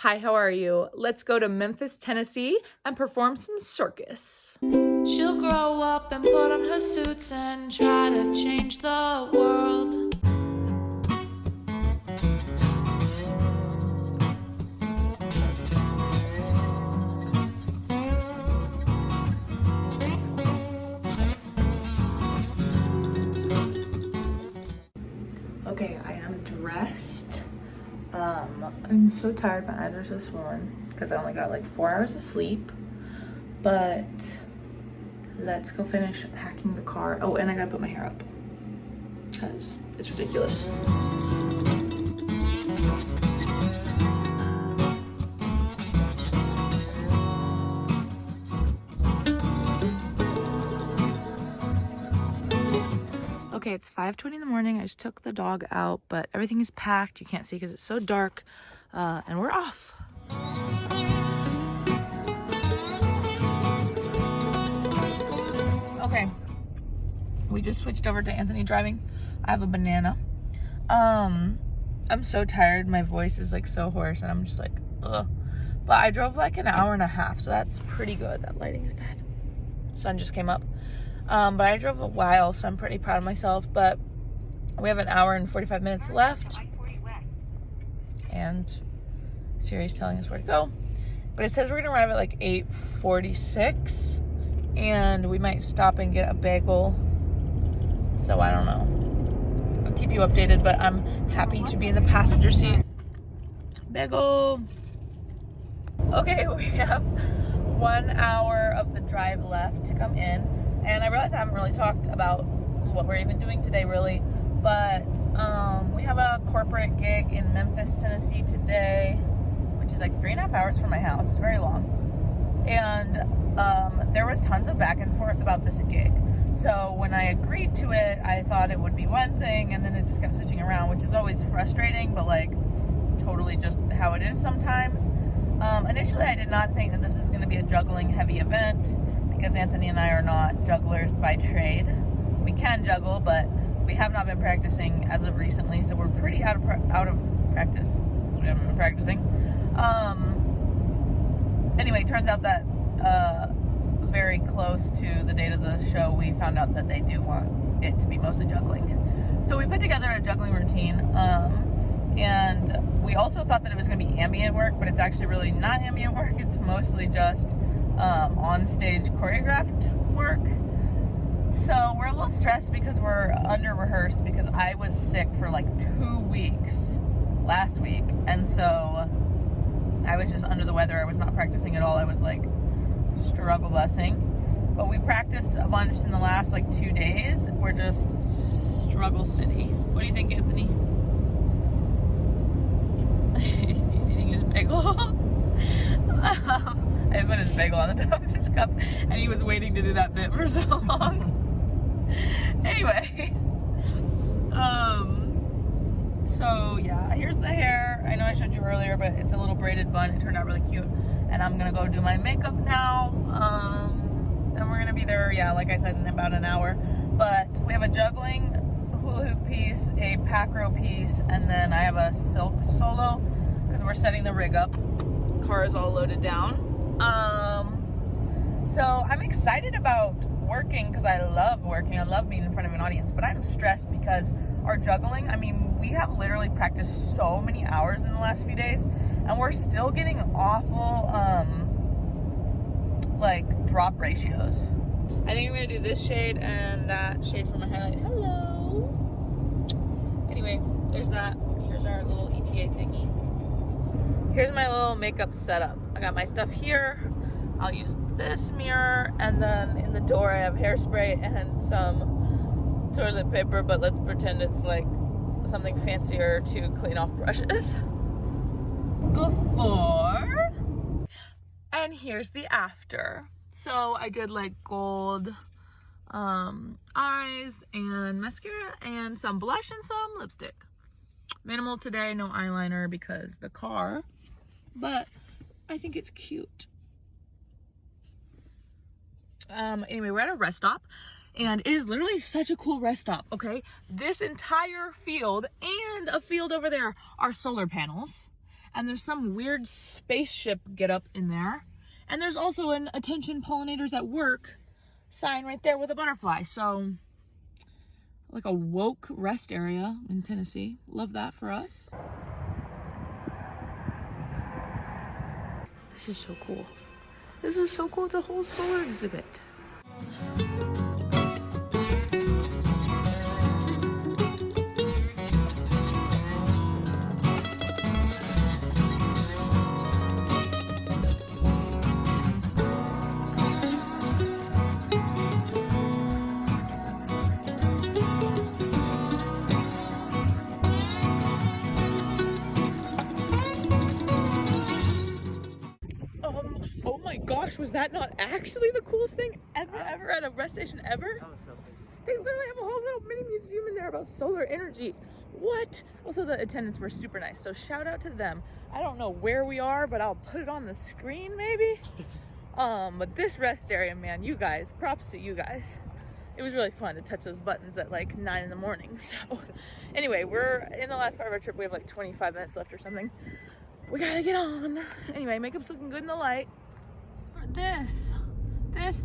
Hi, how are you? Let's go to Memphis, Tennessee and perform some circus. She'll grow up and put on her suits and try to change the world. Okay, I am dressed. I'm so tired, my eyes are so swollen because I only got like 4 hours of sleep. But let's go finish packing the car. Oh, and I gotta put my hair up because it's ridiculous. Okay, it's 5:20 in the morning. I just took the dog out, but everything is packed. You can't see because it's so dark, and we're off. Okay, we just switched over to Anthony driving. I have a banana. I'm so tired. My voice is like so hoarse, and I'm just like, ugh. But I drove like an hour and a half, so that's pretty good. That lighting is bad. Sun just came up. But I drove a while, so I'm pretty proud of myself. But we have an hour and 45 minutes left. And Siri's telling us where to go. But it says we're going to arrive at like 8:46. And we might stop and get a bagel. So I don't know. I'll keep you updated, but I'm happy to be in the passenger seat. Bagel. Okay, we have 1 hour of the drive left to come in. And I realized I haven't really talked about what we're even doing today, really. But we have a corporate gig in Memphis, Tennessee today, which is like 3.5 hours from my house. It's very long. And there was tons of back and forth about this gig. So when I agreed to it, I thought it would be one thing, and then it just kept switching around, which is always frustrating, but like totally just how it is sometimes. Initially, I did not think that this was going to be a juggling heavy event, because Anthony and I are not jugglers by trade. We can juggle, but we have not been practicing as of recently, so we're pretty out of practice. We haven't been practicing. Anyway, it turns out that very close to the date of the show, we found out that they do want it to be mostly juggling. So we put together a juggling routine, and we also thought that it was going to be ambient work, but it's actually really not ambient work. It's mostly just on-stage choreographed work. So we're a little stressed because we're under-rehearsed because I was sick for like 2 weeks last week. And so I was just under the weather. I was not practicing at all. I was like struggle bussing. But we practiced a bunch in the last like 2 days. We're just struggle city. What do you think, Anthony? He's eating his bagel. I put his bagel on the top of his cup, and he was waiting to do that bit for so long. Anyway, so yeah, here's the hair. I know I showed you earlier, but it's a little braided bun. It turned out really cute, and I'm gonna go do my makeup now. And we're gonna be there, yeah, like I said, in about an hour. But we have a juggling hula hoop piece, a pack row piece, and then I have a silk solo because we're setting the rig up. Car is all loaded down. So I'm excited about working because I love working. I love being in front of an audience, but I'm stressed because our juggling, I mean, we have literally practiced so many hours in the last few days, and we're still getting awful, like drop ratios. I think I'm gonna do this shade and that shade for my highlight. Hello. Anyway, there's that. Here's our little ETA thingy. Here's my little makeup setup. I got my stuff here. I'll use this mirror, and then in the door I have hairspray and some toilet paper, but let's pretend it's like something fancier to clean off brushes. Before, and here's the after. So I did like gold eyes and mascara and some blush and some lipstick. Minimal today, no eyeliner because the car, but I think it's cute. Anyway, we're at a rest stop, and it is literally such a cool rest stop, okay? This entire field and a field over there are solar panels, And there's some weird spaceship get up in there. And there's also an attention pollinators at work sign right there with a butterfly. So like a woke rest area in Tennessee. Love that for us. This is so cool. This is so cool. It's a whole solar exhibit. Oh my gosh, was that not actually the coolest thing ever at a rest station ever? That was something. They literally have a whole little mini museum in there about solar energy. What? Also, the attendants were super nice, so shout out to them. I don't know where we are, but I'll put it on the screen maybe. But this rest area, man, you guys, props to you guys. It was really fun to touch those buttons at like 9 in the morning. So anyway, we're in the last part of our trip. We have like 25 minutes left or something. We gotta get on. Anyway, makeup's looking good in the light. This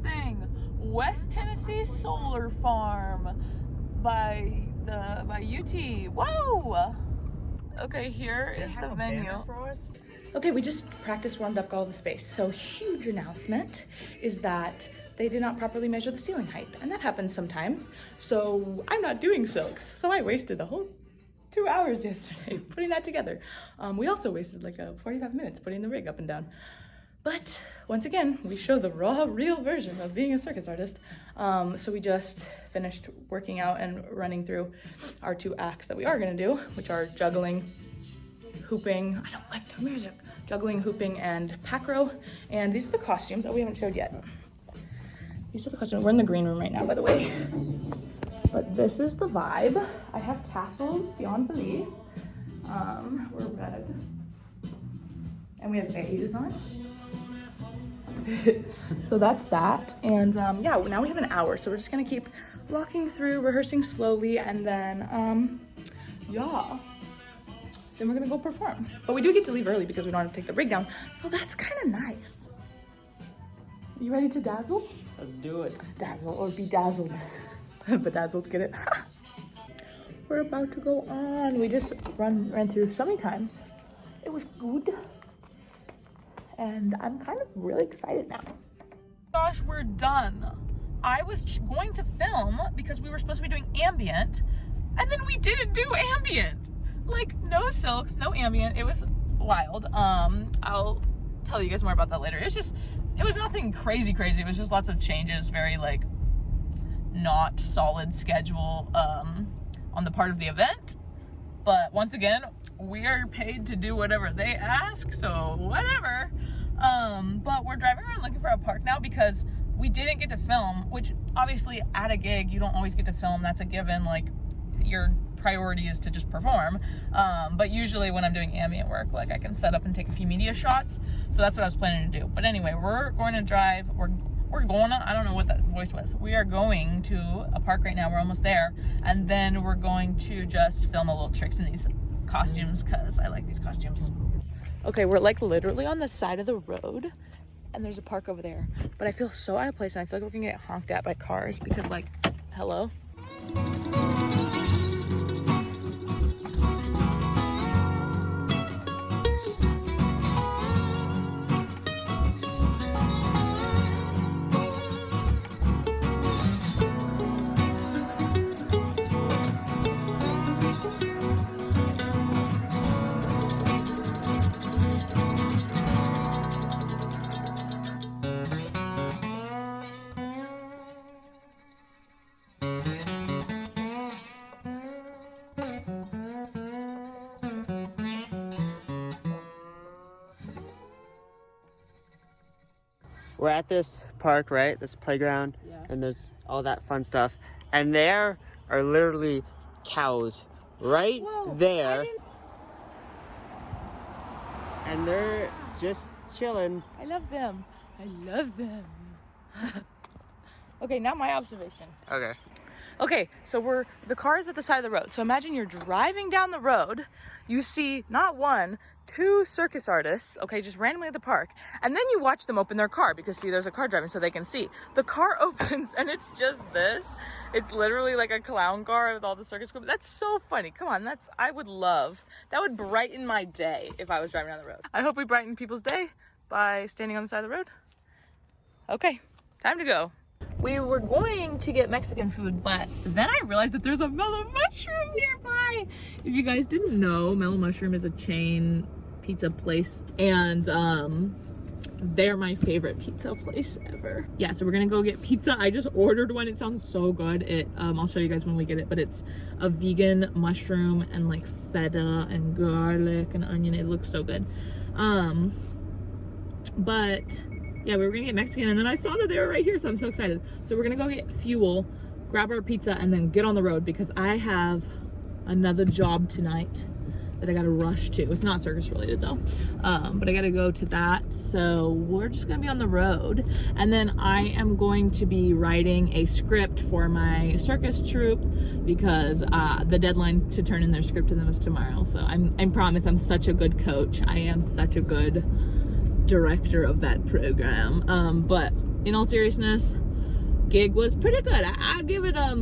thing, West Tennessee Solar Farm by UT. Whoa! Okay, here is the venue. Okay, we just practice warmed up all the space. So huge announcement is that they did not properly measure the ceiling height, and that happens sometimes. So I'm not doing silks. So I wasted the whole 2 hours yesterday putting that together. We also wasted like 45 minutes putting the rig up and down. But once again, we show the raw, real version of being a circus artist. So we just finished working out and running through our 2 acts that we are gonna do, which are juggling, hooping, I don't like the music, juggling, hooping, and pack row. And these are the costumes that we haven't showed yet. These are the costumes. We're in the green room right now, by the way. But this is the vibe. I have tassels beyond belief. We're red. And we have V's on. So that's that. And yeah, now we have an hour. So we're just gonna keep walking through, rehearsing slowly, and then yeah. Then we're gonna go perform. But we do get to leave early because we don't have to take the rig down. So that's kind of nice. You ready to dazzle? Let's do it. Dazzle or be dazzled. Bedazzled, get it? We're about to go on. We just ran through so many times. It was good. And I'm kind of really excited now. Gosh, we're done. I was going to film because we were supposed to be doing ambient, and then we didn't do ambient. Like, no silks, no ambient. It was wild. I'll tell you guys more about that later. It was nothing crazy. It was just lots of changes, very like not solid schedule on the part of the event. But once again, we are paid to do whatever they ask, so whatever. But we're driving around looking for a park now because we didn't get to film, which obviously at a gig, you don't always get to film. That's a given. Like, your priority is to just perform. But usually when I'm doing ambient work, like, I can set up and take a few media shots. So that's what I was planning to do. But anyway, we're going to drive. We're going to, I don't know what that voice was. We are going to a park right now. We're almost there. And then we're going to just film a little tricks in these costumes because I like these costumes. Okay, we're like literally on the side of the road and there's a park over there. But I feel so out of place and I feel like we're gonna get honked at by cars because, like, hello? We're at this park, right? This playground. Yeah. And there's all that fun stuff. And there are literally cows right there. And they're just chilling. I love them. Okay, now my observation. Okay, so the car is at the side of the road. So imagine you're driving down the road. You see not 1, 2 circus artists, okay, just randomly at the park. And then you watch them open their car because, see, there's a car driving so they can see. The car opens and it's just this. It's literally like a clown car with all the circus equipment. That's so funny. Come on, I would love, that would brighten my day if I was driving down the road. I hope we brighten people's day by standing on the side of the road. Okay, time to go. We were going to get Mexican food, but then I realized that there's a Mellow Mushroom nearby. If you guys didn't know, Mellow Mushroom is a chain pizza place, and they're my favorite pizza place ever. Yeah, so we're gonna go get pizza. I just ordered one. It sounds so good. I'll show you guys when we get it, but it's a vegan mushroom and like feta and garlic and onion. It looks so good. But yeah, we were gonna get Mexican, and then I saw that they were right here, so I'm so excited. So we're gonna go get fuel, grab our pizza, and then get on the road because I have another job tonight that I gotta rush to. It's not circus related though, but I gotta go to that. So we're just gonna be on the road, and then I am going to be writing a script for my circus troupe because the deadline to turn in their script to them is tomorrow. So I promise I'm such a good coach. I am such a good director of that program. But in all seriousness, gig was pretty good. I give it a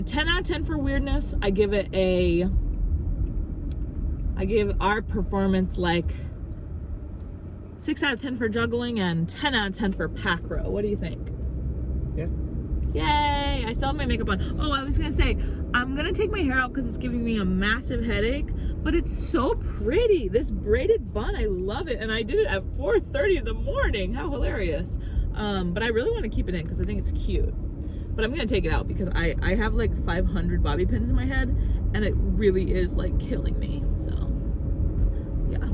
10 out of 10 for weirdness. I give our performance like 6 out of 10 for juggling and 10 out of 10 for pack row. What do you think? Yeah. Yay! I still have my makeup on. Oh, I was gonna say, I'm gonna take my hair out because it's giving me a massive headache, but it's so pretty. This braided bun, I love it. And I did it at 4:30 in the morning. How hilarious. But I really want to keep it in because I think it's cute. But I'm gonna take it out because I have like 500 bobby pins in my head and it really is like killing me. So yeah.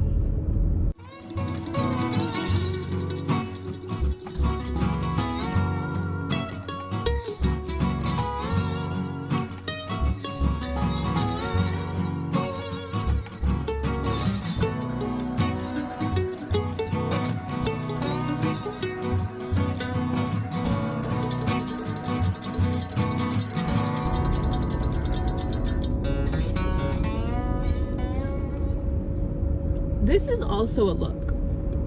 This is also a look.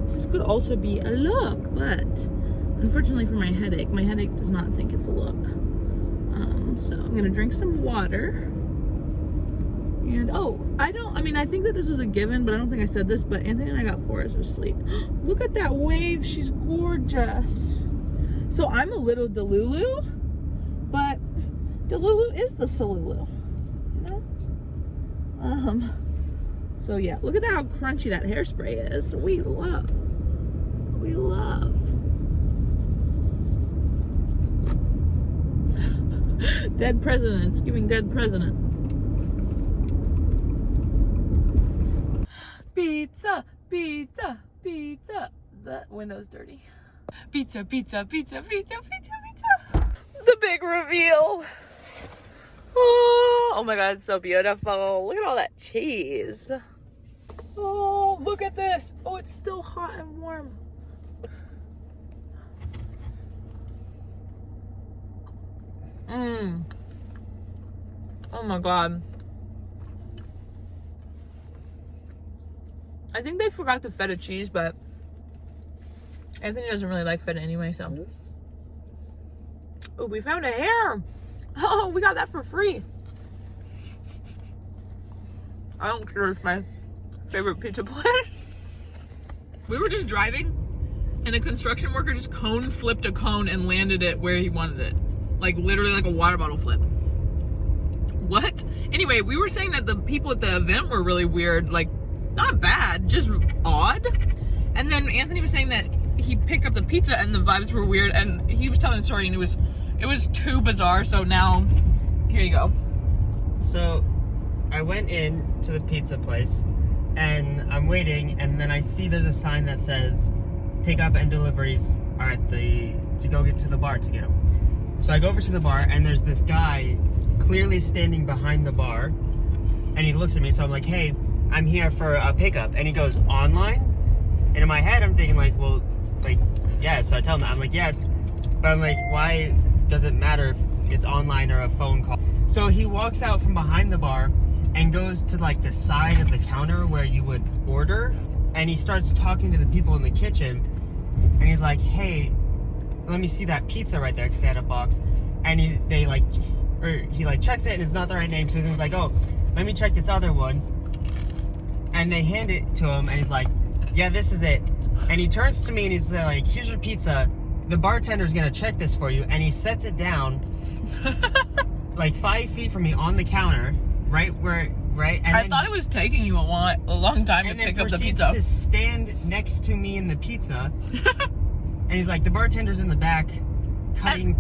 This could also be a look, but unfortunately for my headache does not think it's a look. So I'm gonna drink some water. And I think that this was a given, but I don't think I said this, but Anthony and I got 4 hours of sleep. Look at that wave, she's gorgeous. So I'm a little Delulu, but Delulu is the Salulu, you know? So yeah, look at how crunchy that hairspray is. We love. Dead presidents giving dead president. Pizza, pizza, pizza. The window's dirty. Pizza, pizza, pizza, pizza, pizza, pizza. The big reveal. Oh my God, it's so beautiful. Look at all that cheese. Oh, look at this. Oh, it's still hot and warm. Oh my God. I think they forgot the feta cheese, but Anthony doesn't really like feta anyway, so. Oh, we found a hair. Oh, we got that for free. I don't care, it's my favorite pizza place. We were just driving and a construction worker just cone flipped a cone and landed it where he wanted it. Like literally like a water bottle flip. What? Anyway, we were saying that the people at the event were really weird, like not bad, just odd. And then Anthony was saying that he picked up the pizza and the vibes were weird, and he was telling the story and it was too bizarre, so now here you go. So I went in to the pizza place and I'm waiting, and then I see there's a sign that says pickup and deliveries are at to go get to the bar to get them. So I go over to the bar and there's this guy clearly standing behind the bar, and he looks at me, so I'm like, hey, I'm here for a pickup. And he goes, online? And in my head I'm thinking like, well, like, yes. So I tell him, I'm like, yes, but I'm like, why does it matter if it's online or a phone call? So he walks out from behind the bar and goes to like the side of the counter where you would order, and he starts talking to the people in the kitchen, and he's like, hey, let me see that pizza right there, because they had a box. And he checks it and it's not the right name, so he's like, oh, let me check this other one. And they hand it to him and he's like, yeah, this is it. And he turns to me and he's like, here's your pizza. The bartender's gonna check this for you. And he sets it down like 5 feet from me on the counter, right? And I thought it was taking you a long time to pick up the pizza. And then proceeds to stand next to me in the pizza. And he's like, the bartender's in the back cutting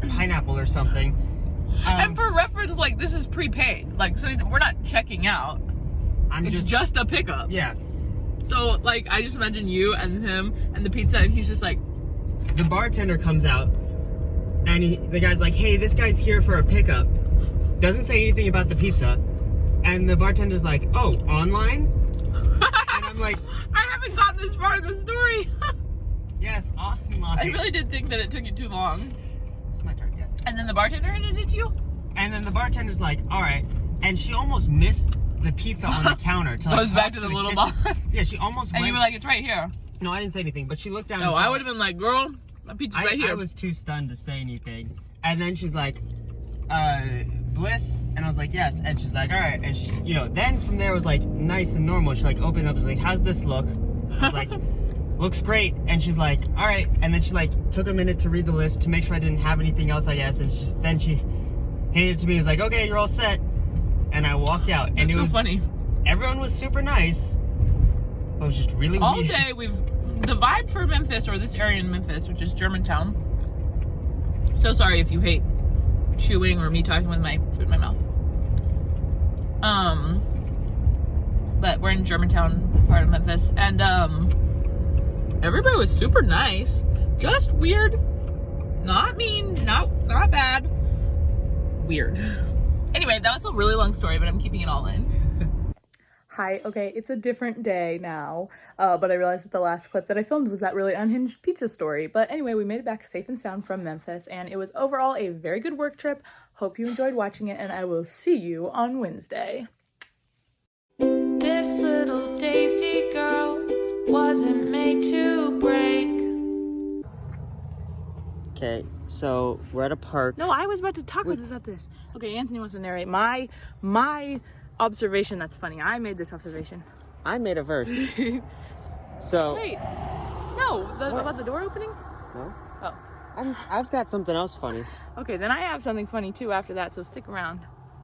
pineapple or something. And for reference, like, this is prepaid. Like, so we're not checking out. It's just a pickup. Yeah. So, like, I just imagine you and him and the pizza, and he's just like... The bartender comes out, and the guy's like, hey, this guy's here for a pickup. Doesn't say anything about the pizza. And the bartender's like, oh, online? And I'm like... I haven't gotten this far in the story. Yes, online. I really did think that it took you too long. It's my turn, yeah. And then the bartender handed it to you? And then the bartender's like, all right. And she almost missed the pizza on the counter. To, like, goes back to the little box. Yeah, she almost went. And you were like, it's right here. No, I didn't say anything, but she looked down. No, I would have been like, girl, my pizza's right here. I was too stunned to say anything. And then she's like, Bliss? And I was like, yes. And she's like, all right. And she, then from there it was like nice and normal. She like opened up, was like, how's this look? I was like, looks great. And she's like, all right. And then she like took a minute to read the list to make sure I didn't have anything else, I guess. And then she handed it to me. It was like, okay, you're all set. And I walked out. And That's it was so funny. Everyone was super nice. It was just really all weird. day the vibe for Memphis, or this area in Memphis, which is Germantown. So sorry if you hate chewing or me talking with my food in my mouth. But we're in Germantown part of Memphis, and everybody was super nice. Just weird. Not mean, not bad. Weird. Anyway, that was a really long story, but I'm keeping it all in. Hi, okay, it's a different day now, but I realized that the last clip that I filmed was that really unhinged pizza story. But anyway, we made it back safe and sound from Memphis, and it was overall a very good work trip. Hope you enjoyed watching it, and I will see you on Wednesday. This little daisy girl wasn't made to break. Okay, so we're at a park. No, I was about to talk about this. Okay, Anthony wants to narrate my observation. That's funny. I made this observation. I made a verse. So wait, no, about the door opening? No. Oh, I've got something else funny. Okay, then I have something funny too after that, so stick around.